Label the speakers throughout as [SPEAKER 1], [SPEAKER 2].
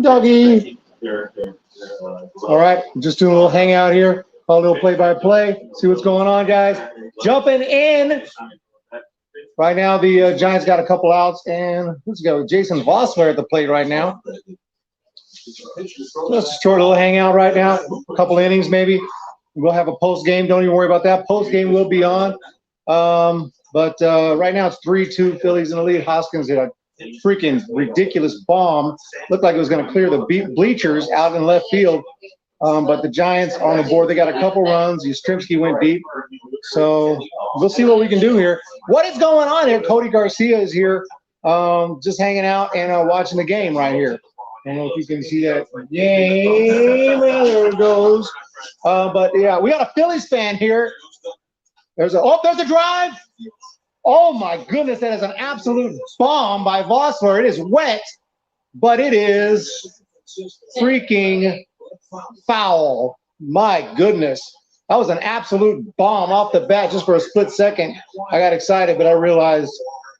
[SPEAKER 1] Doggy. All right, just doing a little hangout here. Call a little play-by-play. See what's going on, guys. Jumping in. Right now, the Giants got a couple outs, and let's go. Jason Vossler at the plate right now. Just a short little hangout right now. A couple innings, maybe. We'll have a post game. Don't even worry about that. Post game will be on. But right now it's 3-2 Phillies in the lead. Hoskins hit a freaking ridiculous bomb. Looked like it was going to clear the bleachers out in left field. But the Giants on the board. They got a couple runs. Yastrzemski went deep. So we'll see what we can do here. What is going on here? Cody Garcia is here, just hanging out and watching the game right here. I don't know if you can see that game. There it goes. But yeah, we got a Phillies fan here. There's a drive. Oh my goodness, that is an absolute bomb by Vossler. It is wet, but it is freaking foul. My goodness. That was an absolute bomb off the bat just for a split second. I got excited, but I realized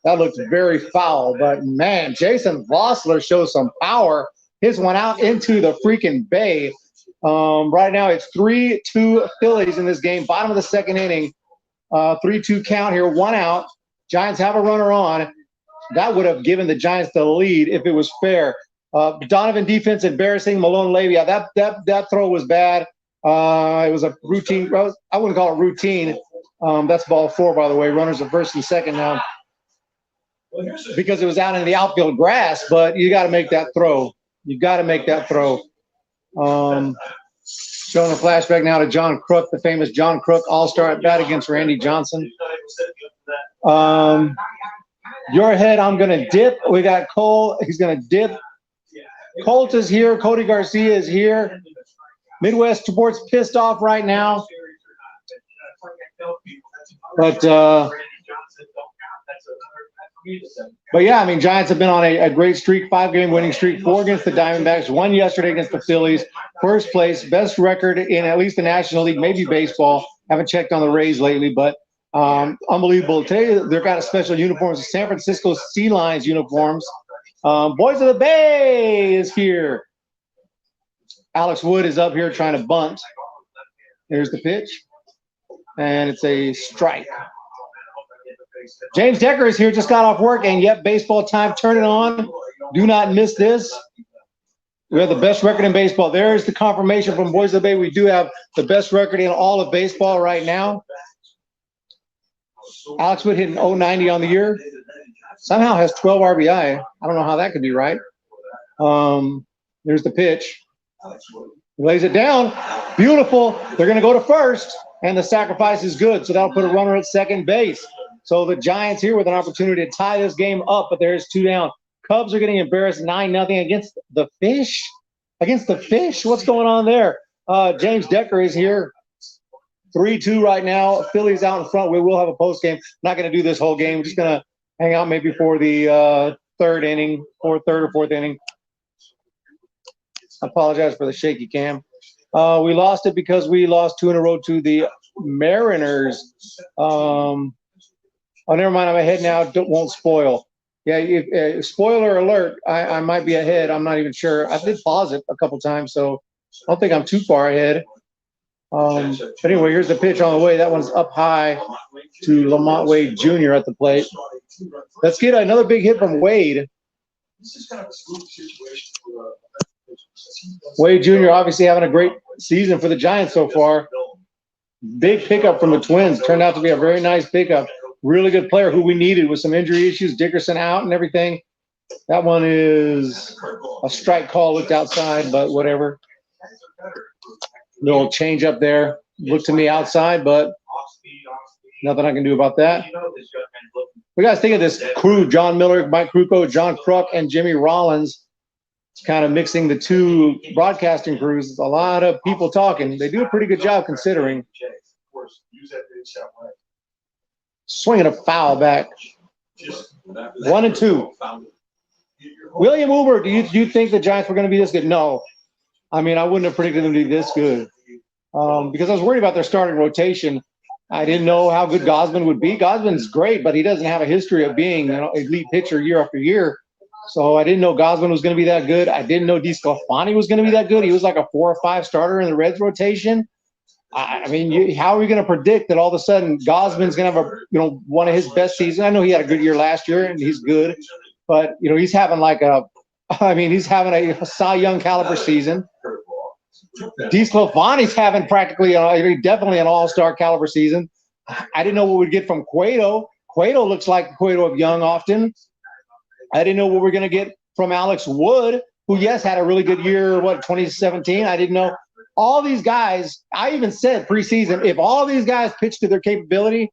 [SPEAKER 1] that looked very foul. But, man, Jason Vossler shows some power. His one out into the freaking bay. Right now it's 3-2 Phillies in this game. Bottom of the second inning. 3-2 count here. One out. Giants have a runner on. That would have given the Giants the lead if it was fair. Donovan defense embarrassing. Malone Levy. That throw was bad. It was a routine. I wouldn't call it routine. That's ball 4, by the way. Runners at first and second now because it was out in the outfield grass. But you got to make that throw. You got to make that throw. Showing a flashback now to John Crook, the famous John Crook All-Star at bat against Randy Johnson. Your head, I'm going to dip. We got Cole. He's going to dip. Colt is here. Cody Garcia is here. Midwest Sports pissed off right now. But yeah, I mean, Giants have been on a great streak, 5-game winning streak, 4 against the Diamondbacks, 1 yesterday against the Phillies. First place, best record in at least the National League, maybe baseball. Haven't checked on the Rays lately, but unbelievable. Today, they've got a special uniforms, the San Francisco Sea Lions uniforms. Boys of the Bay is here. Alex Wood is up here trying to bunt. There's the pitch. And it's a strike. James Decker is here, just got off work, and yep, baseball time. Turn it on. Do not miss this. We have the best record in baseball. There's the confirmation from Boys of the Bay. We do have the best record in all of baseball right now. Alex Wood hitting 090 on the year. Somehow has 12 RBI. I don't know how that could be right. There's the pitch. He lays it down. Beautiful. They're going to go to first, and the sacrifice is good. So that'll put a runner at second base. So the Giants here with an opportunity to tie this game up, but there's 2 down. Cubs are getting embarrassed 9-0 against the Fish. Against the Fish? What's going on there? James Decker is here. 3-2 right now. Phillies out in front. We will have a post game. Not going to do this whole game. We're just going to hang out maybe for the third or fourth inning. I apologize for the shaky cam. We lost it because we lost 2 in a row to the Mariners. Oh, never mind. I'm ahead now. Won't spoil. Yeah, spoiler alert. I might be ahead. I'm not even sure. I did pause it a couple times, so I don't think I'm too far ahead. But anyway, here's the pitch on the way. That one's up high to Lamont Wade Jr. at the plate. Let's get another big hit from Wade. Wade Jr. obviously having a great season for the Giants so far. Big pickup from the Twins. Turned out to be a very nice pickup. Really good player who we needed with some injury issues. Dickerson out and everything. That one is a strike call. Looked outside, but whatever. Little change up there. Looked to me outside, but nothing I can do about that. We guys think of this crew: John Miller, Mike Krukow, John Kruk, and Jimmy Rollins. It's kind of mixing the 2 broadcasting crews. It's a lot of people talking. They do a pretty good job considering. Swinging a foul back. 1-2. William Uber, do you think the Giants were going to be this good? No. I mean, I wouldn't have predicted them to be this good because I was worried about their starting rotation. I didn't know how good Gosman would be. Gosman's great, but he doesn't have a history of being an elite pitcher year after year. So I didn't know Gosman was going to be that good. I didn't know DeSclafani was going to be that good. He was like a 4 or 5 starter in the Reds rotation. I mean, how are we going to predict that all of a sudden Gosman's going to have one of his best seasons? I know he had a good year last year and he's good, but he's having he's having a Cy Young caliber season. DeSclafani's having definitely an all-star caliber season. I didn't know what we'd get from Cueto. Cueto looks like Cueto of Young often. I didn't know what we're going to get from Alex Wood, who, yes, had a really good year, 2017. I didn't know. All these guys, I even said preseason, if all these guys pitch to their capability,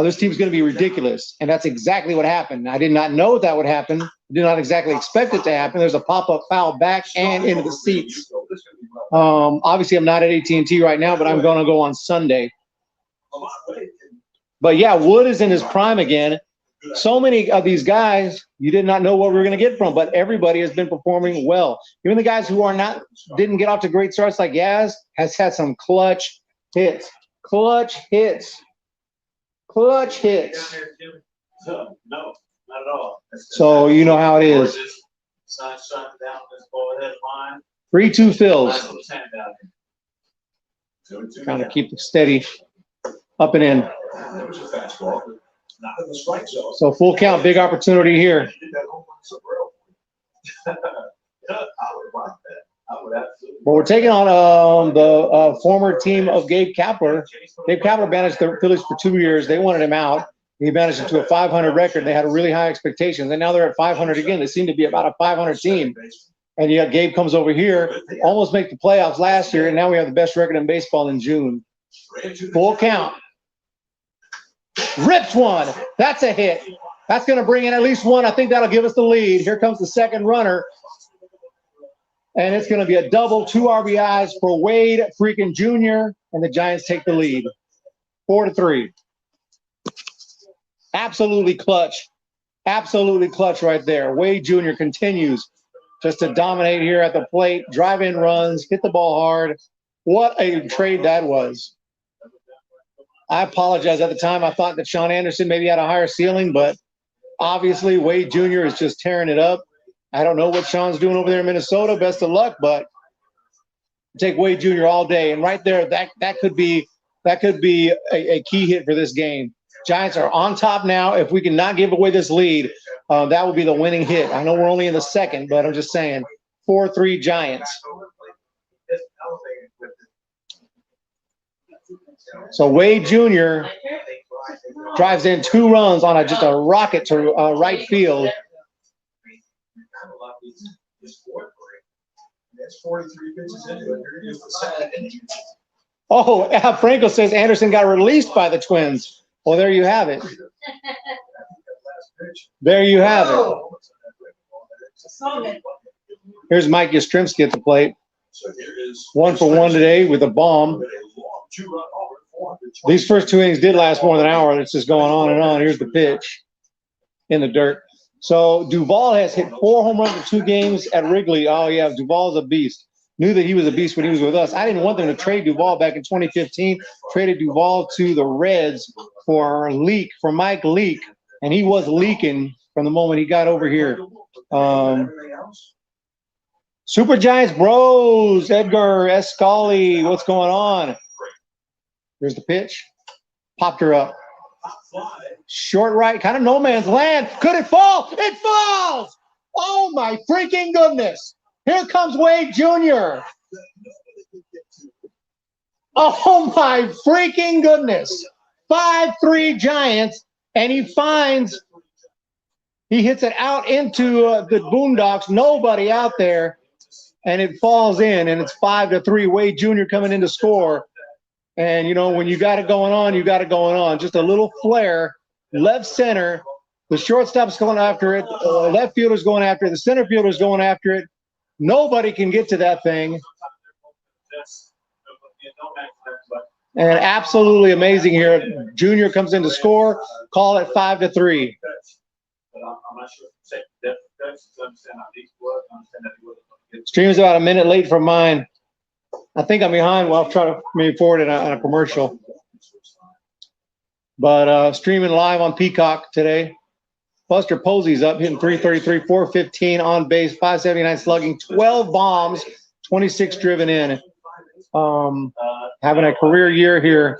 [SPEAKER 1] this team's going to be ridiculous. And that's exactly what happened. I did not know that would happen. I did not exactly expect it to happen. There's a pop-up foul back and into the seats. Obviously, I'm not at AT&T right now, but I'm going to go on Sunday. But, yeah, Wood is in his prime again. So many of these guys you did not know what we were going to get from, but everybody has been performing well. Even the guys who didn't get off to great starts, like Yaz, has had some clutch hits. No, not at all. So you know how it is. 3-2 Phils. Trying to keep it steady, up and in. So full count, big opportunity here. But we're taking on the former team of Gabe Kapler. Gabe Kapler managed the Phillies for 2 years. They wanted him out. He managed it to a 500 record. They had a really high expectations, and now they're at 500 again. They seem to be about a 500 team. And yet Gabe comes over here, almost make the playoffs last year, and now we have the best record in baseball in June. Full count. Rips one. That's a hit. That's going to bring in at least one. I think that'll give us the lead. Here comes the second runner. And it's going to be a double, 2 RBIs for Wade freaking Jr. And the Giants take the lead. 4-3. Absolutely clutch. Absolutely clutch right there. Wade Jr. continues just to dominate here at the plate. Drive in runs. Hit the ball hard. What a trade that was. I apologize. At the time, I thought that Sean Anderson maybe had a higher ceiling, but obviously Wade Jr. is just tearing it up. I don't know what Sean's doing over there in Minnesota. Best of luck, but take Wade Jr. all day. And right there, that could be a key hit for this game. Giants are on top now. If we can not give away this lead, that will be the winning hit. I know we're only in the second, but I'm just saying 4-3 Giants. So Wade Jr. drives in 2 runs on just a rocket to right field. Oh, Franco says Anderson got released by the Twins. Well, there you have it. There you have it. Here's Mike Yastrzemski at the plate. 1 for 1 today with a bomb. These first 2 innings did last more than an hour. It's just going on and on. Here's the pitch in the dirt. So Duvall has hit 4 home runs in 2 games at Wrigley. Oh, yeah, Duvall's a beast. Knew that he was a beast when he was with us. I didn't want them to trade Duvall back in 2015. Traded Duvall to the Reds for Mike Leake, and he was leaking from the moment he got over here. Super Giants bros, Edgar Escali, what's going on? Here's the pitch. Popped her up. Short right, kind of no man's land. Could it fall? It falls! Oh, my freaking goodness. Here comes Wade Jr. Oh, my freaking goodness. 5-3 Giants, and he hits it out into the boondocks. Nobody out there, and it falls in, and it's 5-3. Wade Jr. coming in to score. And, when you got it going on, you got it going on. Just a little flare, left center. The shortstop's going after it. Left fielder's going after it. The center fielder's going after it. Nobody can get to that thing. And absolutely amazing here. Junior comes in to score. Call it 5-3. Stream's about a minute late from mine. I think I'm behind. Well, I'll try to move forward on a commercial. But streaming live on Peacock today. Buster Posey's up, hitting 333, 415 on base, 579 slugging, 12 bombs, 26 driven in. Having a career year here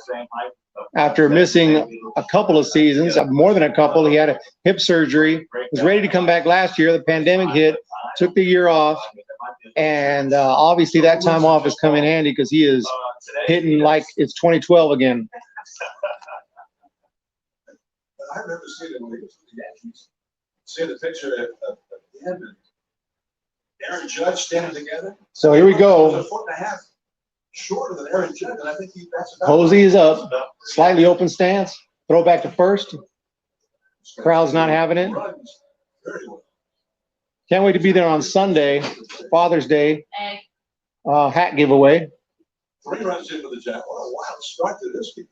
[SPEAKER 1] after missing a couple of seasons, more than a couple. He had a hip surgery, was ready to come back last year. The pandemic hit, took the year off, and obviously that time off has come in handy because he is hitting like it's 2012 again.
[SPEAKER 2] I remember seeing it when he was with the Yankees. Seeing the picture of him and Aaron Judge standing together.
[SPEAKER 1] So here we go.
[SPEAKER 2] A foot and a half shorter than Aaron Judge, and I think that's about
[SPEAKER 1] Posey is up, slightly open stance, throw back to first. Crowd's not having it. Can't wait to be there on Sunday, Father's Day, hat giveaway.
[SPEAKER 2] 3 runs into the Jack. What a wild start to this game.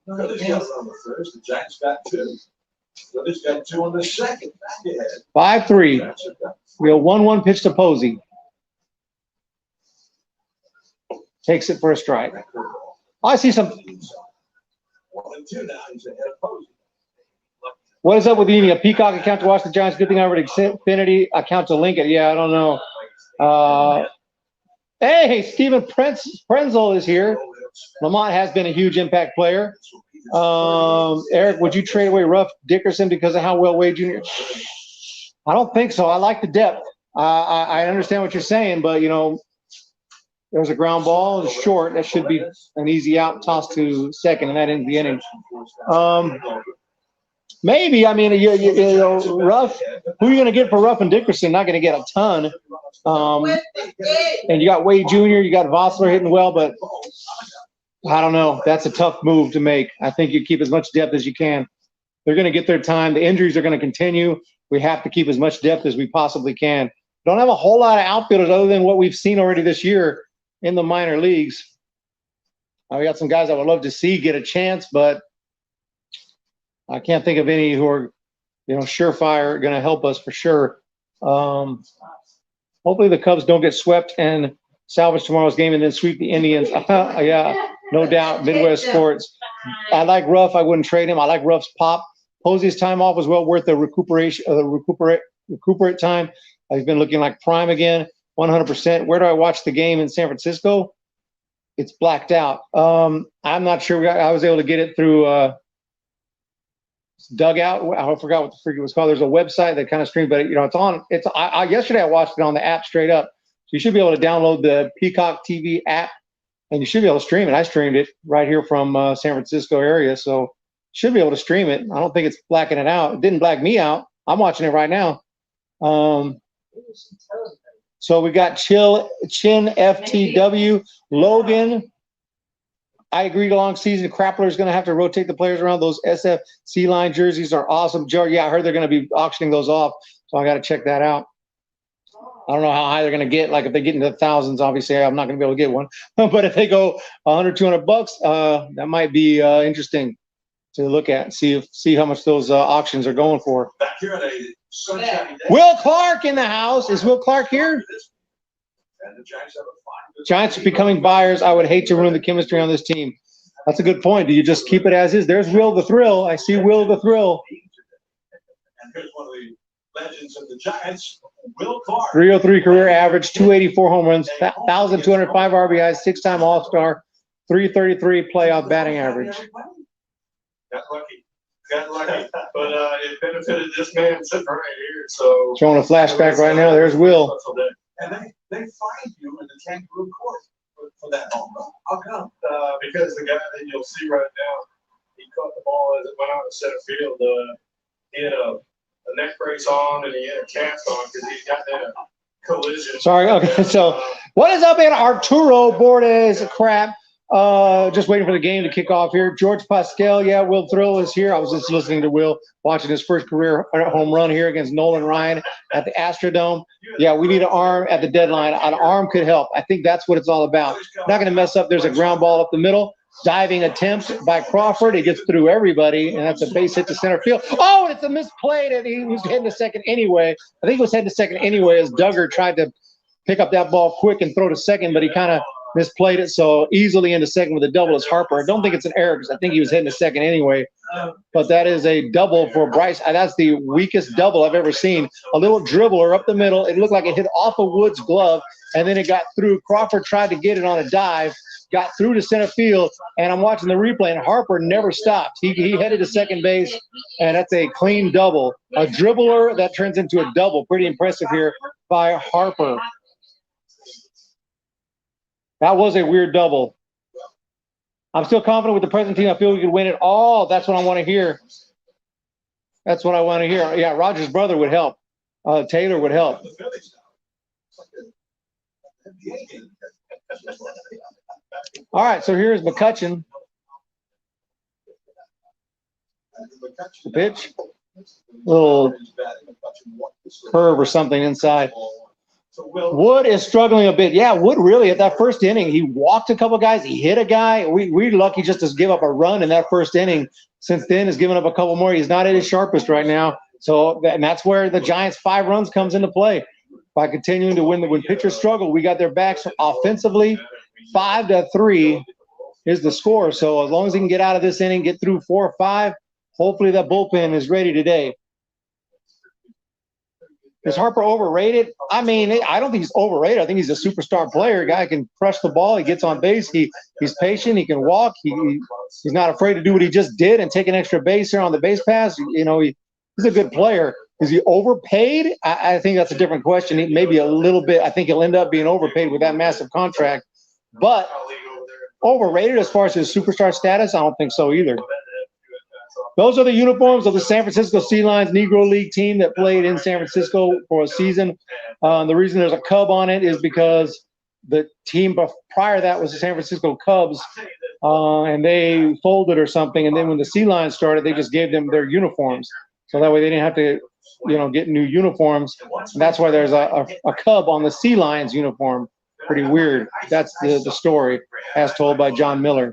[SPEAKER 2] Phillies got on the first. The Giants got 2. Phillies got 2 on the second.
[SPEAKER 1] 5-3. We have 1-1 pitch to Posey. Takes it for a strike. I see some.
[SPEAKER 2] 1-2 now. He's ahead of Posey.
[SPEAKER 1] What is up with you needing a Peacock account to watch the Giants? Good thing I already Xfinity account to link it. Yeah, I don't know. Hey, Steven Prenzel is here. Lamont has been a huge impact player. Eric, would you trade away Ruff Dickerson because of how well Wade Jr.? I don't think so. I like the depth. I understand what you're saying, but, you know, there's a ground ball, it's short. That should be an easy out toss to second, and that ends the inning. Maybe. I mean, you know, Ruff, who are you going to get for Ruff and Dickerson? Not going to get a ton. And you got Wade Jr., you got Vossler hitting well, but I don't know. That's a tough move to make. I think you keep as much depth as you can. They're going to get their time. The injuries are going to continue. We have to keep as much depth as we possibly can. Don't have a whole lot of outfielders other than what we've seen already this year in the minor leagues. We got some guys I would love to see get a chance, but I can't think of any who are, you know, surefire going to help us for sure. Hopefully the Cubs don't get swept and salvage tomorrow's game and then sweep the Indians. Yeah, no doubt. Midwest sports. I like Ruff. I wouldn't trade him. I like Ruff's pop. Posey's time off was well worth the recuperate time. He's been looking like prime again, 100%. Where do I watch the game in San Francisco? It's blacked out. I'm not sure. I was able to get it through Dugout. I forgot what the freak it was called. There's a website that kind of streams, but you know, it's on. Yesterday I watched it on the app straight up. So you should be able to download the Peacock TV app, and you should be able to stream it. I streamed it right here from San Francisco area, so should be able to stream it. I don't think it's blacking it out. It didn't black me out. I'm watching it right now. So we got Chin FTW, Logan. I agreed long season. Krappler's going to have to rotate the players around. Those SFC line jerseys are awesome. Joe, yeah, I heard they're going to be auctioning those off, so I got to check that out. I don't know how high they're going to get. Like if they get into the thousands, obviously I'm not going to be able to get one. But if they go $100, $200, that might be interesting to look at and see how much those auctions are going for.
[SPEAKER 2] Back here at a sunshiny day.
[SPEAKER 1] Will Clark in the house. Is Will Clark here?
[SPEAKER 2] And the Giants have a
[SPEAKER 1] Giants are becoming buyers. I would hate to ruin the chemistry on this team. That's a good point. Do you just keep it as is? There's Will the Thrill. I see Will the Thrill.
[SPEAKER 2] And here's one of the legends of the Giants, Will Clark.
[SPEAKER 1] 303 career average, 284 home runs, 1,205 RBIs, 6-time All-Star, 333 playoff batting average.
[SPEAKER 2] Got lucky. But it benefited this man sitting right here. So
[SPEAKER 1] showing a flashback right now. There's Will.
[SPEAKER 2] And they find you in the Kangaroo Court for that home run. How come? Because the guy that you'll see right now, he caught the ball as it went out of center field. He had a neck brace on and he had a cast on because he got that collision.
[SPEAKER 1] Sorry. Okay. So what is up, man? Arturo Bordes crap. Just waiting for the game to kick off here. George Pascal, yeah, Will Thrill is here. I was just listening to Will, watching his first career home run here against Nolan Ryan at the Astrodome. Yeah, we need an arm at the deadline. An arm could help. I think that's what it's all about. Not going to mess up. There's a ground ball up the middle. Diving attempt by Crawford. It gets through everybody, and that's a base hit to center field. Oh, and it's a misplay that he was heading to second anyway. I think he was heading to second anyway as Duggar tried to pick up that ball quick and throw to second, but he kind of misplayed it so easily into second with a double as Harper. I don't think it's an error because I think he was hitting the second anyway. But that is a double for Bryce. That's the weakest double I've ever seen. A little dribbler up the middle. It looked like it hit off of Wood's glove, and then it got through. Crawford tried to get it on a dive, got through to center field, and I'm watching the replay, and Harper never stopped. He headed to second base, and that's a clean double. A dribbler that turns into a double. Pretty impressive here by Harper. That was a weird double. I'm still confident with the present team. I feel we could win it all. That's what I want to hear. That's what I want to hear. Yeah, Roger's brother would help. Taylor would help. All right, so here's McCutcheon. The pitch. Little curve or something inside. Wood is struggling a bit. Yeah, Wood really, at that first inning, he walked a couple guys. He hit a guy. We're lucky just to give up a run in that first inning. Since then, has given up a couple more. He's not at his sharpest right now. So, and that's where the Giants' 5 runs comes into play. By continuing to win, when pitchers struggle, we got their backs offensively. 5-3 is the score. So as long as he can get out of this inning, get through 4 or 5, hopefully that bullpen is ready today. Is Harper overrated? I mean, I don't think he's overrated. I think he's a superstar player. A guy can crush the ball. He gets on base. He's patient. He can walk. He's not afraid to do what he just did and take an extra base here on the base pass. You know, he's a good player. Is he overpaid? I think that's a different question. Maybe a little bit. I think he'll end up being overpaid with that massive contract. But overrated as far as his superstar status, I don't think so either. Those are the uniforms of the San Francisco Sea Lions Negro League team that played in San Francisco for a season. The reason there's a Cub on it is because the team prior to that was the San Francisco Cubs, and they folded or something. And then when the Sea Lions started, they just gave them their uniforms. So that way they didn't have to, get new uniforms. And that's why there's a Cub on the Sea Lions uniform. Pretty weird. That's the story as told by John Miller.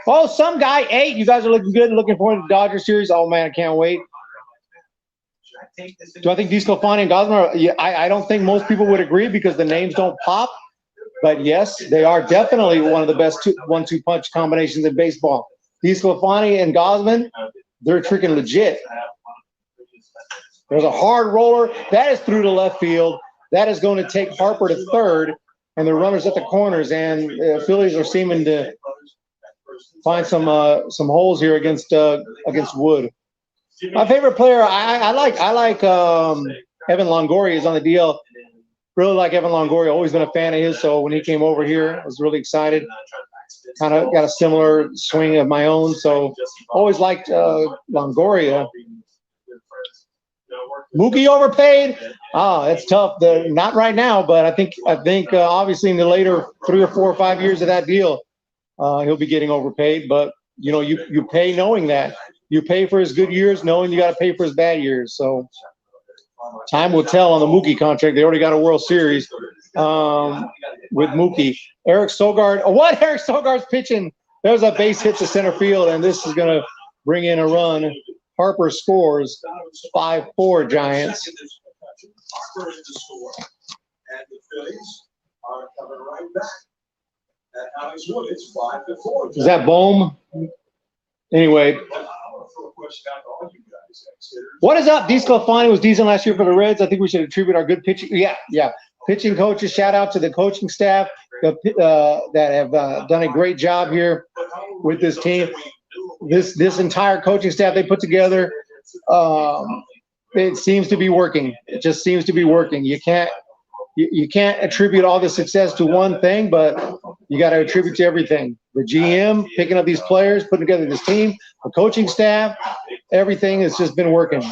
[SPEAKER 1] Oh, some guy 8. You guys are looking good. Looking forward to the Dodger series. Oh, man, I can't wait. Do I think DeSclafani and Gosman are? Yeah, I don't think most people would agree because the names don't pop. But, yes, they are definitely one of the best 1-2 punch combinations in baseball. DeSclafani and Gosman, they're freaking legit. There's a hard roller. That is through to left field. That is going to take Harper to third, and the runners at the corners. And the Phillies are seeming to find some holes here against Wood. My favorite player, I like Evan Longoria is on the DL. Really like Evan Longoria. Always been a fan of his. So when he came over here, I was really excited. Kind of got a similar swing of my own. So always liked Longoria. Mookie overpaid? That's tough. Not right now, but I think obviously in the later 3 or 4 or 5 years of that deal, he'll be getting overpaid. But you pay knowing that. You pay for his good years, knowing you got to pay for his bad years. So time will tell on the Mookie contract. They already got a World Series with Mookie. Eric Sogard. What? Eric Sogard's pitching. There's a base hit to center field, and this is going to bring in a run. Harper scores 5-4 Giants.
[SPEAKER 2] Harper in the score, and the Phillies are coming right back. At Alex Wood, it's 5-4.
[SPEAKER 1] Is that Bohm? Anyway. What is up? DeSclafani was decent last year for the Reds. I think we should attribute our good pitching. Yeah. Pitching coaches. Shout out to the coaching staff that have done a great job here with this team. This entire coaching staff they put together, it seems to be working. It just seems to be working. You can't attribute all the success to one thing, but you got to attribute to everything. The GM picking up these players, putting together this team, the coaching staff, everything has just been working.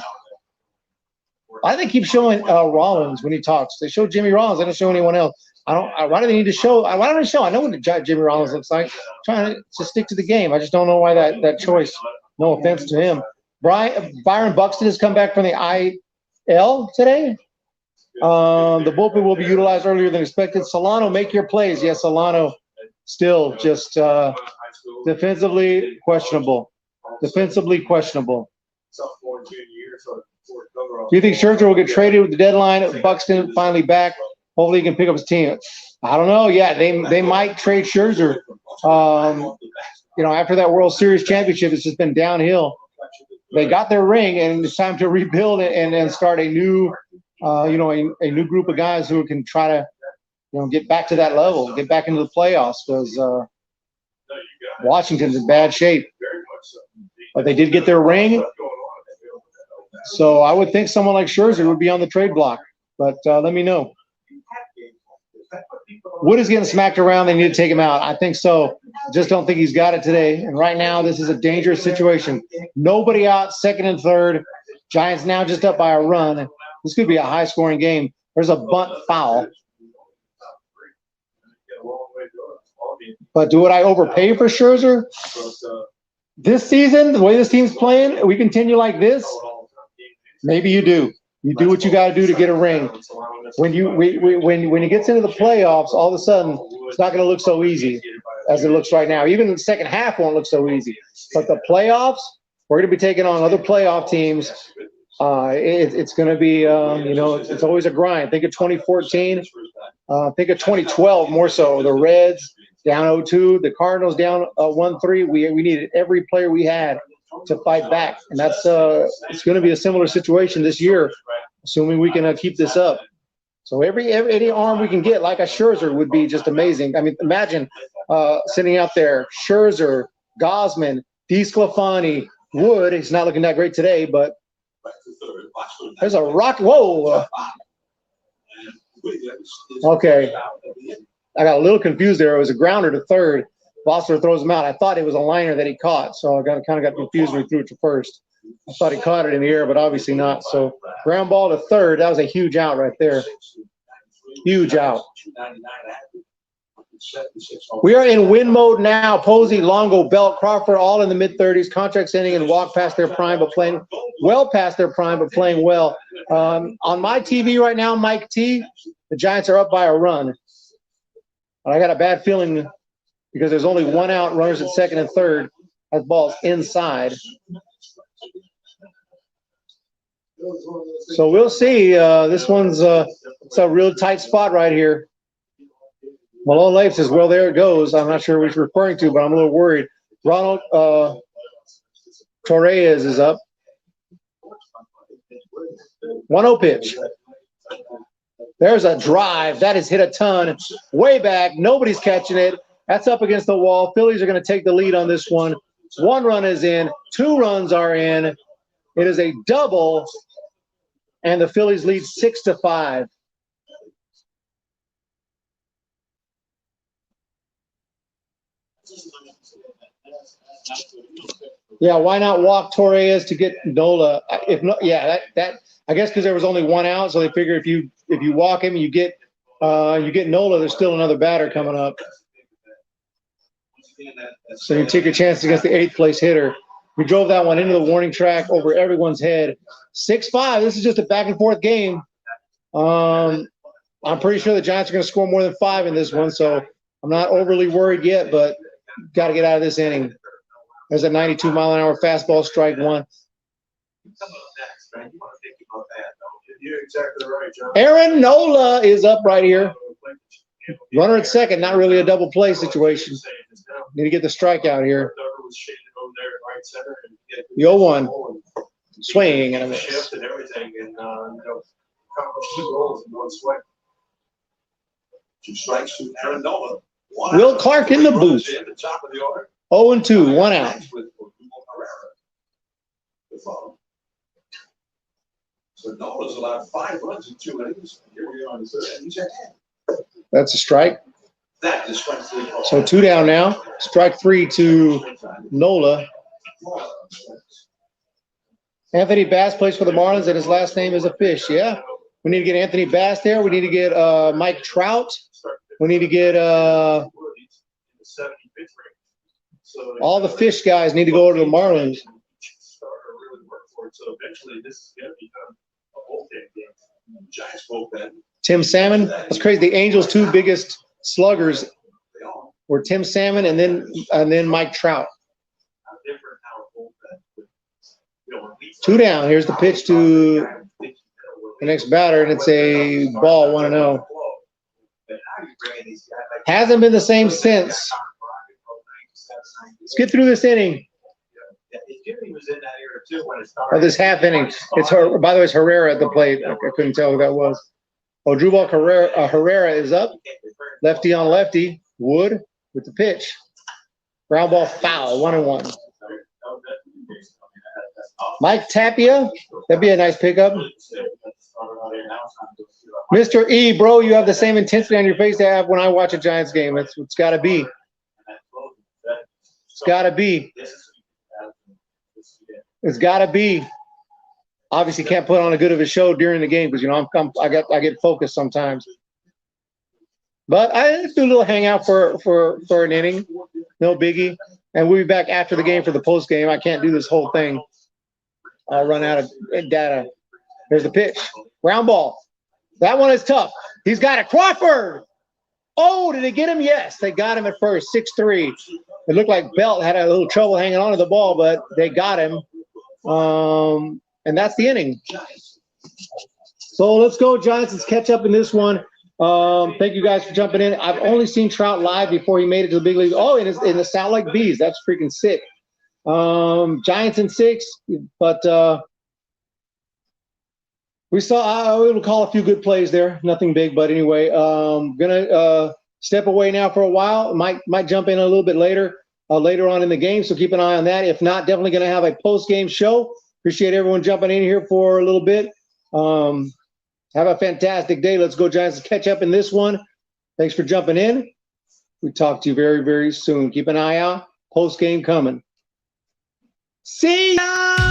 [SPEAKER 1] Why do they keep showing Rollins when he talks? They show Jimmy Rollins. They don't show anyone else. Why do they need to show? Why don't they show? I know what Jimmy Rollins looks like. I'm trying to stick to the game. I just don't know why that choice. No offense to him. Byron Buxton has come back from the IL today. The bullpen will be utilized earlier than expected. Solano, make your plays. Yes, Solano still just defensively questionable. Do you think Scherzer will get traded with the deadline? Buxton finally back. Hopefully he can pick up his team. I don't know. Yeah, they might trade Scherzer. After that World Series championship, it's just been downhill. They got their ring, and it's time to rebuild it and start a new, a new group of guys who can try to, get back to that level, get back into the playoffs, because Washington's in bad shape. But they did get their ring, so I would think someone like Scherzer would be on the trade block. But let me know. Wood is getting smacked around. They need to take him out. I think so. Just don't think he's got it today. And right now, this is a dangerous situation. Nobody out, second and third. Giants now just up by a run. This could be a high-scoring game. There's a bunt foul. But would I overpay for Scherzer? This season, the way this team's playing, we continue like this, maybe you do. You do what you got to do to get a ring. When it gets into the playoffs, all of a sudden, it's not going to look so easy as it looks right now. Even the second half won't look so easy. But the playoffs, we're going to be taking on other playoff teams. It's going to be, it's always a grind. Think of 2014. Think of 2012 more so. The Reds down 0-2. The Cardinals down 1-3. We needed every player we had to fight back, and that's it's going to be a similar situation this year, assuming we can keep this up. So any arm we can get, like a Scherzer, would be just amazing. I mean, imagine sitting out there, Scherzer, Gosman, DeSclafani, Wood. He's not looking that great today, but there's a rock. Whoa. Okay. I got a little confused there. It was a grounder to third. Bossler throws him out. I thought it was a liner that he caught, so I kind of got confused when he threw it to first. I thought he caught it in the air, but obviously not. So ground ball to third. That was a huge out right there. Huge out. We are in win mode now. Posey, Longo, Belt, Crawford, all in the mid-30s. Contracts ending and walk past their prime, but playing well past their prime, but playing well. On my TV right now, Mike T, the Giants are up by a run. But I got a bad feeling because there's only one out, runners at second and third. That ball's inside. So we'll see. This one's it's a real tight spot right here. Malone Leif says, well, there it goes. I'm not sure which he's referring to, but I'm a little worried. Ronald Torres is up. 1-0 pitch. There's a drive. That has hit a ton. Way back. Nobody's catching it. That's up against the wall. Phillies are going to take the lead on this one. 1 run is in. 2 runs are in. It is a double, and the Phillies lead 6-5. Yeah, why not walk Torres to get Nola? If not, yeah, that I guess because there was only 1 out, so they figure if you walk him, you get Nola. There's still another batter coming up, so you take your chances against the 8th place hitter. We drove that one into the warning track over everyone's head. 6-5. This is just a back and forth game. I'm pretty sure the Giants are going to score more than 5 in this one, so I'm not overly worried yet, but got to get out of this inning. There's a 92-mile-an-hour fastball, strike 1.
[SPEAKER 2] You're exactly right, John.
[SPEAKER 1] Aaron Nola is up right here. Runner at second, not really a double play situation. Need to get the strikeout here. The 0-1. Swing and a miss. Will Clark in the booth. 0-2, 1 out.
[SPEAKER 2] So Nola's allowed 5 runs in 2 innings. Here we are on the third. He's ahead.
[SPEAKER 1] That's a strike.
[SPEAKER 2] That is strike 3.
[SPEAKER 1] So 2 down now. Strike 3 to Nola. Anthony Bass plays for the Marlins, and his last name is a fish. Yeah, we need to get Anthony Bass there. We need to get Mike Trout. We need to get all the fish guys need to go over to the Marlins.
[SPEAKER 2] So eventually, this is going to become a bullpen game. Giants bullpen.
[SPEAKER 1] Tim Salmon. That's crazy. The Angels' 2 biggest sluggers were Tim Salmon and then Mike Trout. 2 down. Here's the pitch to the next batter, and it's a ball, 1-0. Hasn't been the same since. Let's get through this inning. Or this half inning. It's her. By the way, it's Herrera at the plate. I couldn't tell who that was. Oh, Drubal Herrera is up. Lefty on lefty. Wood with the pitch. Ground ball foul. 1-1. Mike Tapia. That'd be a nice pickup. Mr. E, bro, you have the same intensity on your face I have when I watch a Giants game. It's got to be. It's got to be. It's got to be. Obviously, can't put on a good of a show during the game because I get focused sometimes. But I do a little hangout for an inning, no biggie. And we'll be back after the game for the post game. I can't do this whole thing. I'll run out of data. There's the pitch. Ground ball. That one is tough. He's got it. Crawford. Oh, did they get him? Yes, they got him at first. 6-3. It looked like Belt had a little trouble hanging on to the ball, but they got him. And that's the inning. So let's go, Giants. Let's catch up in this one. Thank you guys for jumping in. I've only seen Trout live before he made it to the big league. Oh, in the Sound Like Bees. That's freaking sick. Giants in 6, but we saw. We'll call a few good plays there. Nothing big, but anyway, gonna step away now for a while. Might jump in a little bit later on in the game. So keep an eye on that. If not, definitely gonna have a post game show. Appreciate everyone jumping in here for a little bit. Have a fantastic day. Let's go, Giants. Let's catch up in this one. Thanks for jumping in. We talk to you very, very soon. Keep an eye out. Post game coming. See ya!